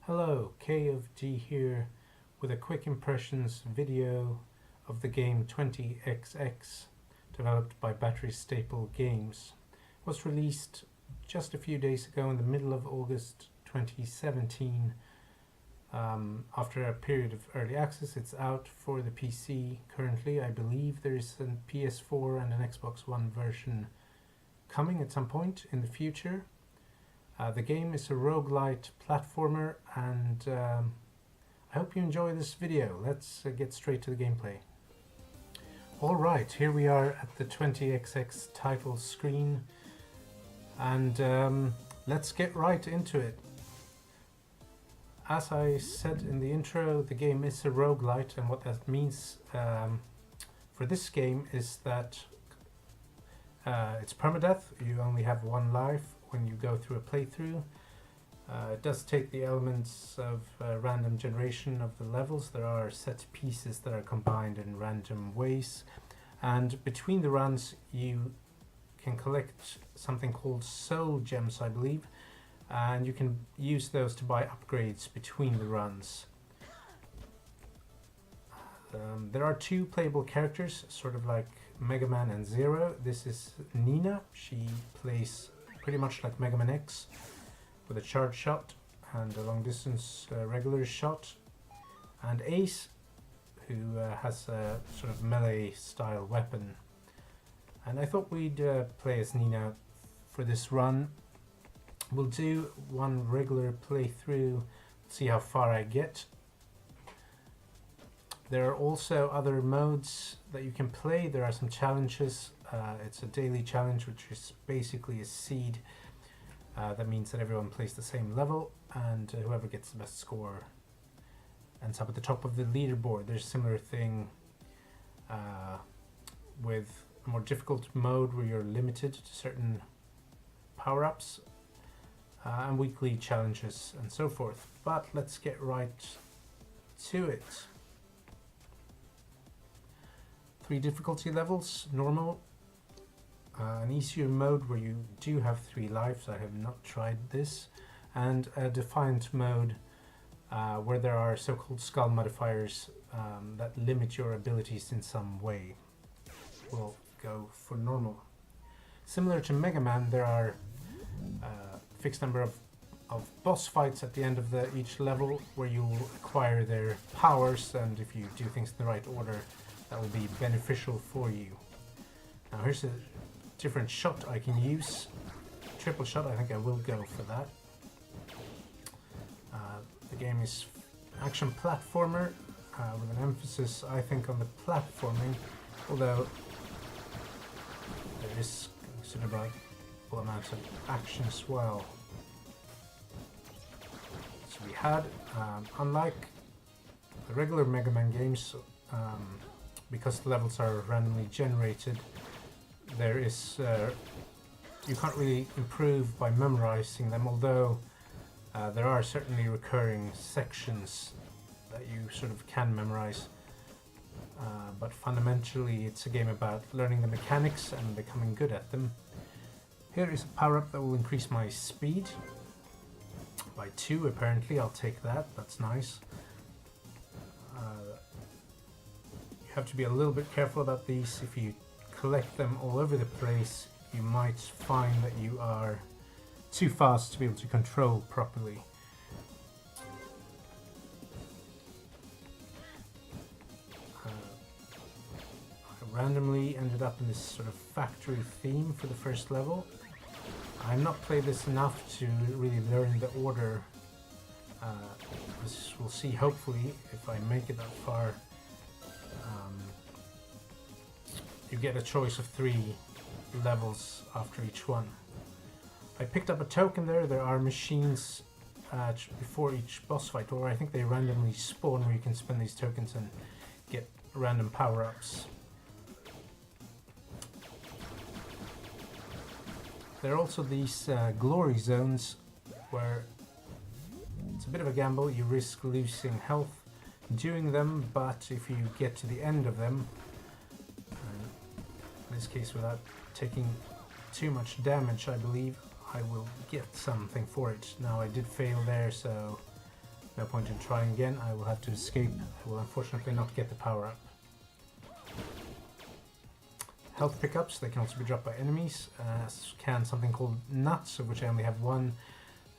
Hello, K of G here with a quick impressions video of the game 20XX developed by Battery Staple Games. It was released just a few days ago in the middle of August 2017. After a period of early access, it's out for the PC currently. I believe there is a PS4 and an Xbox One version coming at some point in the future. The game is a roguelite platformer, and I hope you enjoy this video. Let's get straight to the gameplay. Alright, here we are at the 20XX title screen, and let's get right into it. As I said in the intro, the game is a roguelite, and what that means for this game is that it's permadeath. You only have one life when you go through a playthrough. It does take the elements of random generation of the levels. There are set pieces that are combined in random ways, and between the runs you can collect something called soul gems, I believe, and you can use those to buy upgrades between the runs. There are two playable characters, sort of like Mega Man and Zero. This is Nina. She plays pretty much like Mega Man X, with a charge shot and a long distance regular shot, and Ace, who has a sort of melee style weapon. And I thought we'd play as Nina for this run. We'll do one regular playthrough, see how far I get. There are also other modes that you can play. There are some challenges. It's a daily challenge, which is basically a seed. That means that everyone plays the same level, and whoever gets the best score ends up at the top of the leaderboard. There's a similar thing with a more difficult mode where you're limited to certain power-ups, and weekly challenges and so forth. But let's get right to it. 3 difficulty levels: normal, an easier mode where you do have 3 lives. I have not tried this, and a defiant mode where there are so-called skull modifiers that limit your abilities in some way. We'll go for normal. Similar to Mega Man, there are fixed number of boss fights at the end of each level where you'll acquire their powers, and if you do things in the right order, that will be beneficial for you. Now here's a different shot I can use. Triple shot, I think I will go for that. The game is action platformer with an emphasis, I think, on the platforming, although there is considerable amounts of action as well. So we had, unlike the regular Mega Man games, because the levels are randomly generated, there is you can't really improve by memorizing them, although there are certainly recurring sections that you sort of can memorize, but fundamentally it's a game about learning the mechanics and becoming good at them. Here is a power-up that will increase my speed by 2 apparently. I'll take that, that's nice. You have to be a little bit careful about these. If you collect them all over the place, you might find that you are too fast to be able to control properly. I randomly ended up in this sort of factory theme for the first level. I've not played this enough to really learn the order. As we'll see, hopefully, if I make it that far. You get a choice of 3 levels after each one. I picked up a token there. There are machines before each boss fight, or I think they randomly spawn where you can spend these tokens and get random power-ups. There are also these glory zones where it's a bit of a gamble. You risk losing health doing them, but if you get to the end of them, in this case without taking too much damage, I believe I will get something for it. Now I did fail there, so No point in trying again. I will have to escape. I will unfortunately not get the power up. Health pickups, they can also be dropped by enemies, as can something called nuts, of which I only have one.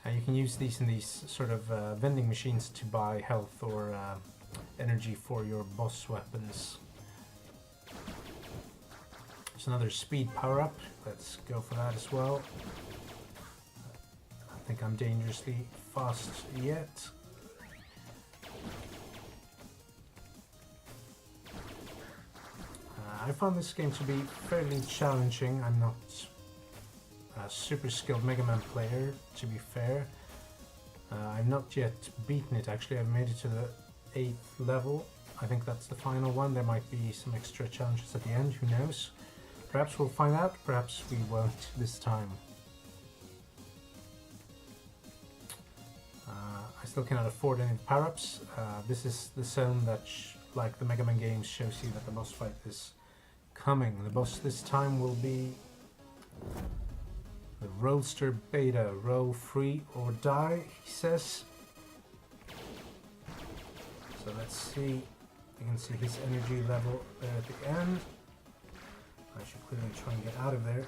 You can use these in these sort of vending machines to buy health or energy for your boss weapons. There's another speed power up, let's go for that as well. I think I'm dangerously fast yet. I found this game to be fairly challenging. I'm not a super skilled Mega Man player, to be fair. I've not yet beaten it actually. I've made it to the 8th level. I think that's the final one. There might be some extra challenges at the end, who knows. Perhaps we'll find out, perhaps we won't this time. I still cannot afford any power-ups. This is the zone that, like the Mega Man games, shows you that the boss fight is coming. The boss this time will be the Roadster Beta. Roll free or die, he says. So let's see. You can see his energy level there at the end. I should clearly try and get out of there.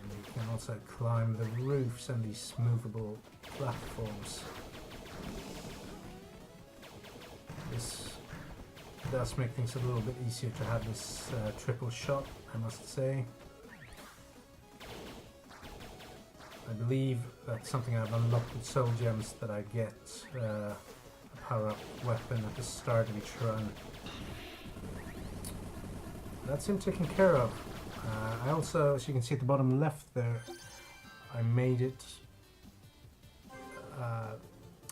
And you can also climb the roofs and these movable platforms. This does make things a little bit easier to have this triple shot, I must say. I believe that's something I've unlocked with soul gems, that I get a power-up weapon at the start of each run. That's him taken care of. I also, as you can see at the bottom left there, I made it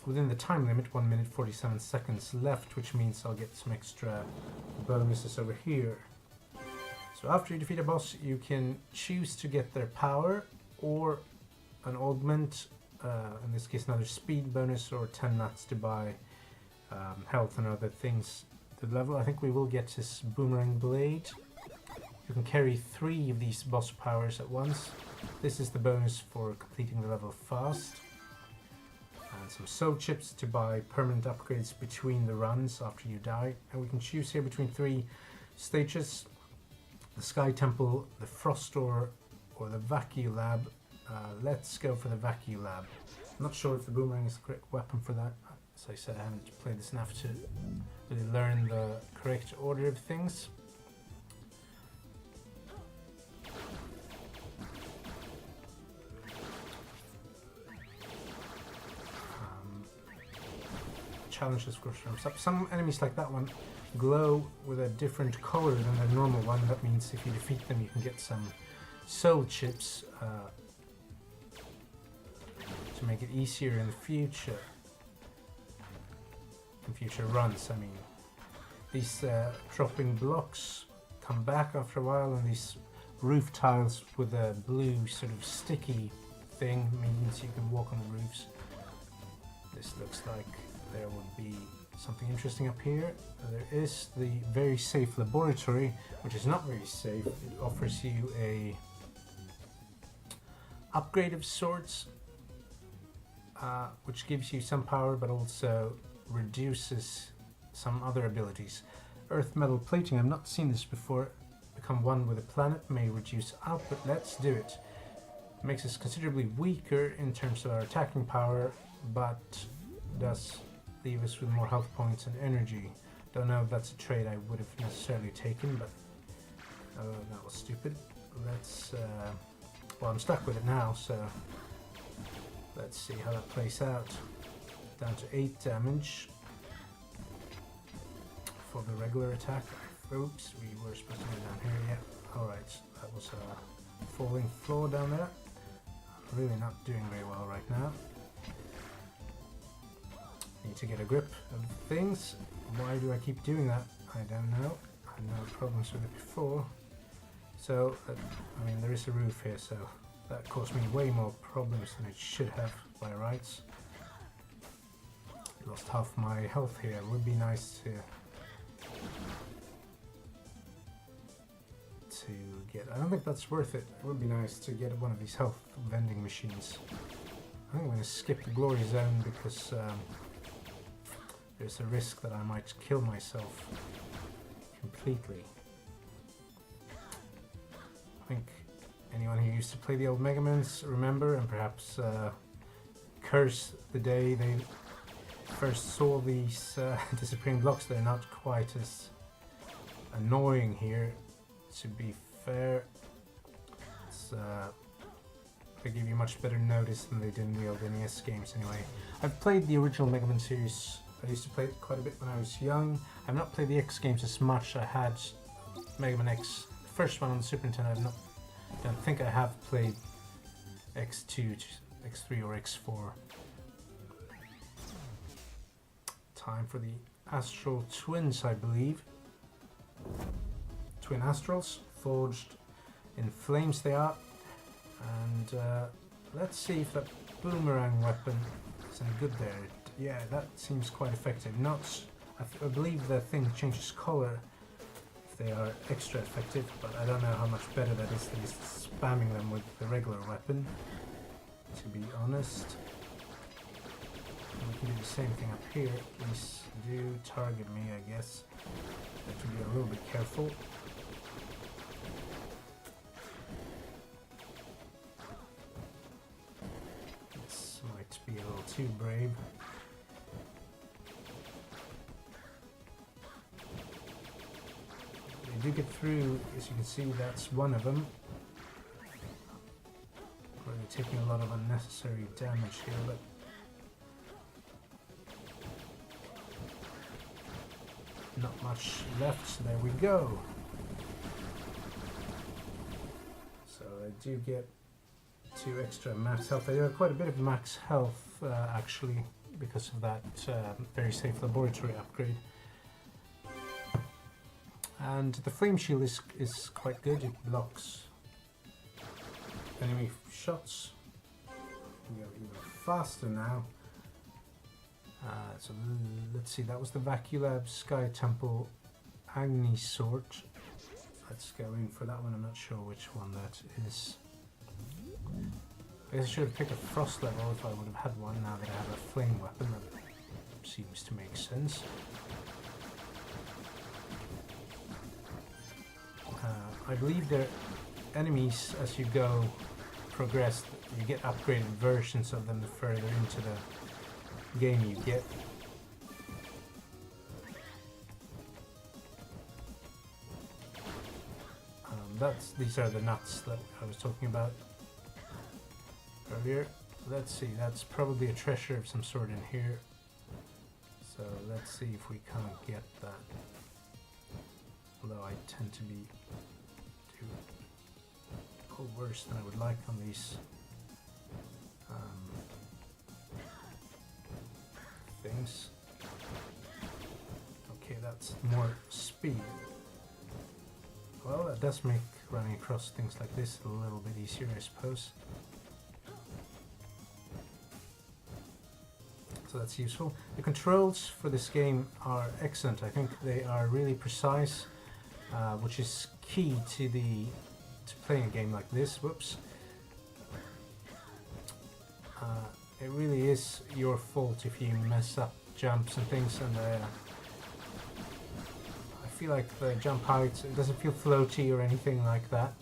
within the time limit, 1 minute 47 seconds left, which means I'll get some extra bonuses over here. So after you defeat a boss, you can choose to get their power or an augment, in this case another speed bonus, or 10 nuts to buy health and other things to the level. I think we will get this boomerang blade. You can carry 3 of these boss powers at once. This is the bonus for completing the level fast. And some soul chips to buy permanent upgrades between the runs after you die. And we can choose here between 3 stages: the Sky Temple, the Frost Door, or the Vacuum Lab. Let's go for the Vacuum Lab. I'm not sure if the boomerang is the correct weapon for that. As I said, I haven't played this enough to really learn the correct order of things. Challenges, of course, some enemies like that one glow with a different color than the normal one. That means if you defeat them, you can get some soul chips to make it easier in the future. In future runs, I mean. These dropping blocks come back after a while, and these roof tiles with a blue sort of sticky thing means you can walk on the roofs. This looks like there would be something interesting up here. There is the very safe laboratory, which is not very safe. It offers you a upgrade of sorts, which gives you some power but also reduces some other abilities. Earth metal plating, I've not seen this before. Become one with a planet, may reduce output. Let's do it. Makes us considerably weaker in terms of our attacking power, but does leave us with more health points and energy. Don't know if that's a trade I would have necessarily taken, but that was stupid. Let's well, I'm stuck with it now, so let's see how that plays out. Down to 8 damage for the regular attack. Oops, we were supposed to go down here. Yeah, alright, that was a falling floor down there. I'm really not doing very well right now. Need to get a grip of things. Why do I keep doing that? I don't know. I had problems with it before. So, I mean, there is a roof here, so that caused me way more problems than it should have by rights. Lost half my health here. It would be nice to get... I don't think that's worth it. It would be nice to get one of these health vending machines. I think I'm going to skip the glory zone because there's a risk that I might kill myself completely. I think anyone who used to play the old Mega Mans remember and perhaps curse the day they first saw these disappearing blocks. They're not quite as annoying here, to be fair. It's, they give you much better notice than they did in the old NES games anyway. I've played the original Mega Man series. I used to play it quite a bit when I was young. I've not played the X games as much. I had Mega Man X, the first one on the Super Nintendo. I don't think I have played X2, X3 or X4. Time for the Astral Twins, I believe. Twin Astrals, forged in flames they are. And let's see if that boomerang weapon is any good there. Yeah, that seems quite effective. I believe the thing changes color if they are extra effective, but I don't know how much better that is than just spamming them with the regular weapon, to be honest. And we can do the same thing up here. Please do target me, I guess. Have to be a little bit careful. This might be a little too brave. They do get through, as you can see, that's one of them. We're taking a lot of unnecessary damage here, but not much left, so there we go. So I do get 2 extra max health. I have quite a bit of max health actually because of that very safe laboratory upgrade. And the flame shield is quite good. It blocks enemy shots. We go even faster now. So let's see, that was the Vaculab Sky Temple Agni Sword. Let's go in for that one. I'm not sure which one that is. I guess I should have picked a frost level if I would have had one. Now that I have a flame weapon, that seems to make sense. I believe they're enemies as you progress. You get upgraded versions of them the further into the game you get. These are the nuts that I was talking about earlier. Let's see, that's probably a treasure of some sort in here. So let's see if we can't get that. Although I tend to be worse than I would like on these things. Okay, that's more speed. Well, that does make running across things like this a little bit easier, I suppose. So that's useful. The controls for this game are excellent. I think they are really precise, which is key to playing a game like this. Whoops. It really is your fault if you mess up jumps and things, and I feel like the jump height, it doesn't feel floaty or anything like that.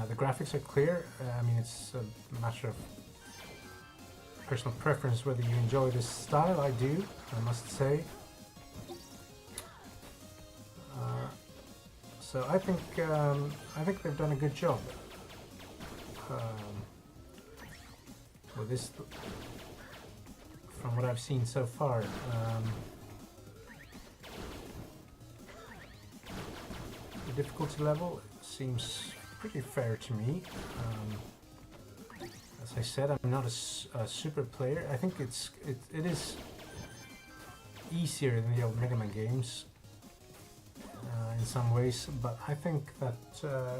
The graphics are clear. I mean, it's a matter of personal preference whether you enjoy this style. I do, I must say. So I think they've done a good job with this, from what I've seen so far. The difficulty level seems pretty fair to me. As I said, I'm not a super player. I think it is easier than the old Mega Man games in some ways, but I think that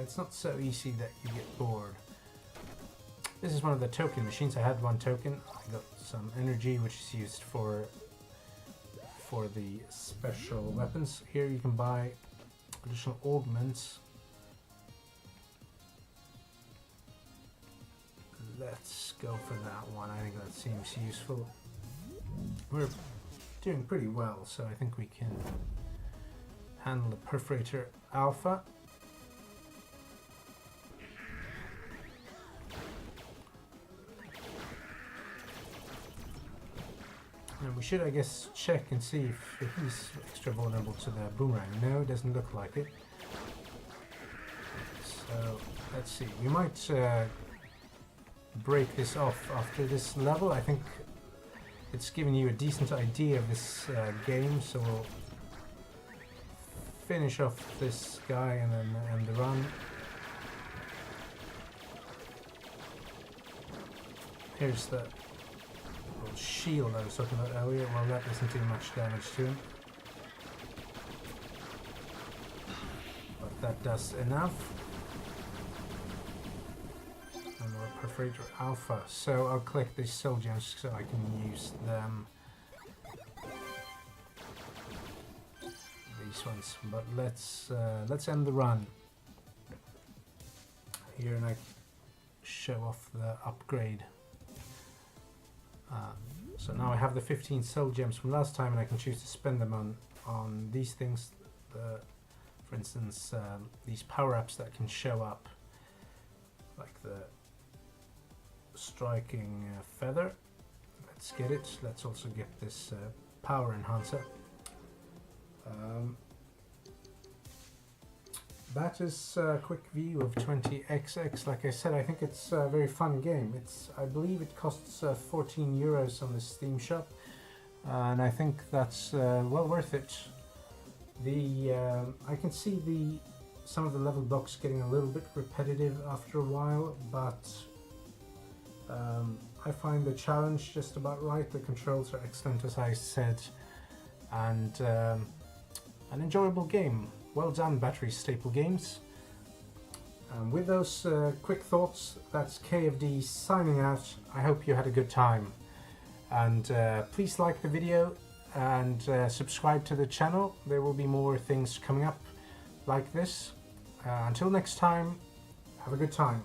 it's not so easy that you get bored. This is one of the token machines. I had one token. I got some energy, which is used for the special weapons. Here you can buy additional augments. let's go for that one. I think that seems useful. We're doing pretty well, so I think we can handle the Perforator Alpha. And we should, I guess, check and see if he's extra vulnerable to the boomerang. No, it doesn't look like it. So, let's see. We might break this off after this level. I think it's giving you a decent idea of this game, so we'll finish off this guy and then end the run. Here's the little shield I was talking about earlier. Well, that doesn't do much damage to him, but that does enough. And we're Perforator Alpha, so I'll collect these soul gems so I can use them. These ones, but let's end the run here, and I show off the upgrade. So now I have the 15 soul gems from last time, and I can choose to spend them on these things. For instance, these power-ups that can show up, like the striking feather. Let's get it. Let's also get this power enhancer. That is a quick view of 20XX. Like I said, I think it's a very fun game. I believe it costs 14 euros on the Steam shop, and I think that's well worth it. I can see some of the level blocks getting a little bit repetitive after a while, but I find the challenge just about right. The controls are excellent, as I said, and an enjoyable game. Well done, Battery Staple Games. With those quick thoughts, that's KFD signing out. I hope you had a good time. And please like the video and subscribe to the channel. There will be more things coming up like this. Until next time, have a good time.